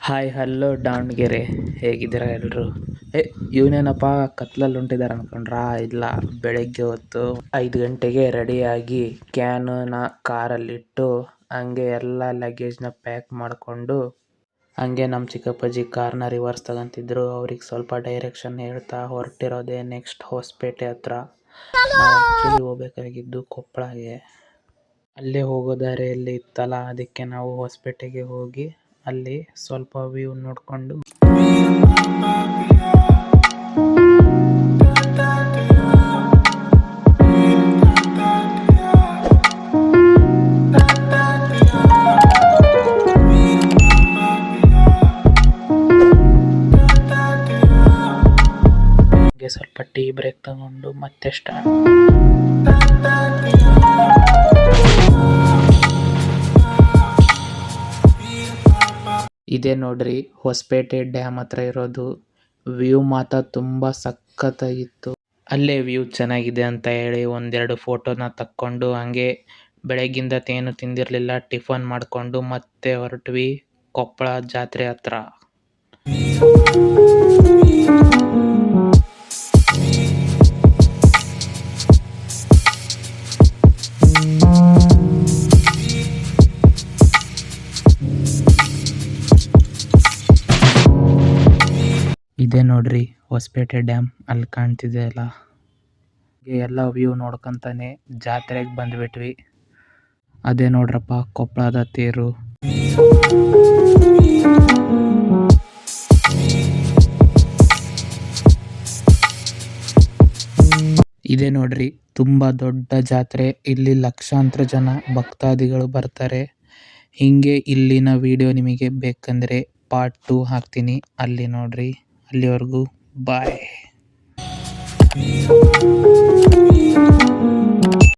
Hi hello Davanagere, ಹೇಗಿದ್ದೀರಾ ಎಲ್ಲರೂ? ಇವನೇನಪ್ಪ ಕತ್ಲಲ್ಲಿ ಹೊಂಟಿದ್ದಾರೆ ಅನ್ಕೊಂಡ್ರಾ? ಇಲ್ಲ, ಬೆಳಗ್ಗೆ ಹೊತ್ತು 5 ಗಂಟೆಗೆ ರೆಡಿಯಾಗಿ ಕ್ಯಾನನ್ನ ಕಾರಲ್ಲಿಟ್ಟು ಹಂಗೆ ಎಲ್ಲ ಲಗೇಜ್ನ ಪ್ಯಾಕ್ ಮಾಡಿಕೊಂಡು ಹಂಗೆ ನಮ್ಮ ಚಿಕ್ಕಪ್ಪಾಜಿ ಕಾರ್ನ ರಿವರ್ಸ್ ತಗೊಂತಿದ್ರು. ಅವ್ರಿಗೆ ಸ್ವಲ್ಪ ಡೈರೆಕ್ಷನ್ ಹೇಳ್ತಾ ಹೊರಟಿರೋದೆ ನೆಕ್ಸ್ಟ್ ಹೊಸಪೇಟೆ ಹತ್ರ. ನಾವು ಆ್ಯಕ್ಚುಲಿ ಹೋಗ್ಬೇಕಾಗಿದ್ದು ಕೊಪ್ಪಳಗೆ. ಅಲ್ಲೇ ಹೋಗೋ ದಾರಿಯಲ್ಲಿ ಇತ್ತಲ್ಲ, ಅದಕ್ಕೆ ನಾವು ಹೊಸಪೇಟೆಗೆ ಹೋಗಿ ಅಲ್ಲಿ ಸ್ವಲ್ಪ ವ್ಯೂ ನೋಡಿಕೊಂಡು ಹಂಗೆ ಸ್ವಲ್ಪ ಟೀ ಬ್ರೇಕ್ ತಗೊಂಡು ಮತ್ತೆ ಸ್ಟಾರ್ಟ್. ಇದೇ ನೋಡ್ರಿ ಹೊಸಪೇಟೆ ಡ್ಯಾಮ್ ಹತ್ರ ಇರೋದು. ವ್ಯೂ ಮಾತ್ರ ತುಂಬ ಸಖತ್ತಾಗಿತ್ತು. ಅಲ್ಲೇ ವ್ಯೂ ಚೆನ್ನಾಗಿದೆ ಅಂತ ಹೇಳಿ ಒಂದೆರಡು ಫೋಟೋನ ತಕ್ಕೊಂಡು ಹಂಗೆ ಬೆಳಗ್ಗಿಂದ ಏನು ತಿಂದಿರಲಿಲ್ಲ, ಟಿಫನ್ ಮಾಡಿಕೊಂಡು ಮತ್ತೆ ಹೊರಟ್ವಿ ಕೊಪ್ಪಳ ಜಾತ್ರೆ ಹತ್ರ. ಇದೇ ನೋಡ್ರಿ ಹೊಸಪೇಟೆ ಡ್ಯಾಮ್, ಅಲ್ಲಿ ಕಾಣ್ತಿದೆ ಅಲ್ಲ. ಎಲ್ಲ ವ್ಯೂ ನೋಡ್ಕೊಂತಾನೆ ಜಾತ್ರೆಗೆ ಬಂದ್ಬಿಟ್ವಿ. ಅದೇ ನೋಡ್ರಪ್ಪ ಕೊಪ್ಪಳದ ತೇರು. ಇದೇ ನೋಡ್ರಿ ತುಂಬ ದೊಡ್ಡ ಜಾತ್ರೆ. ಇಲ್ಲಿ ಲಕ್ಷಾಂತರ ಜನ ಭಕ್ತಾದಿಗಳು ಬರ್ತಾರೆ. ಹಿಂಗೆ ಇಲ್ಲಿನ ವಿಡಿಯೋ ನಿಮಗೆ ಬೇಕಂದರೆ ಪಾರ್ಟ್ 2 ಹಾಕ್ತೀನಿ, ಅಲ್ಲಿ ನೋಡ್ರಿ. ಅಲ್ಲಿವರೆಗೂ ಬಾಯ್.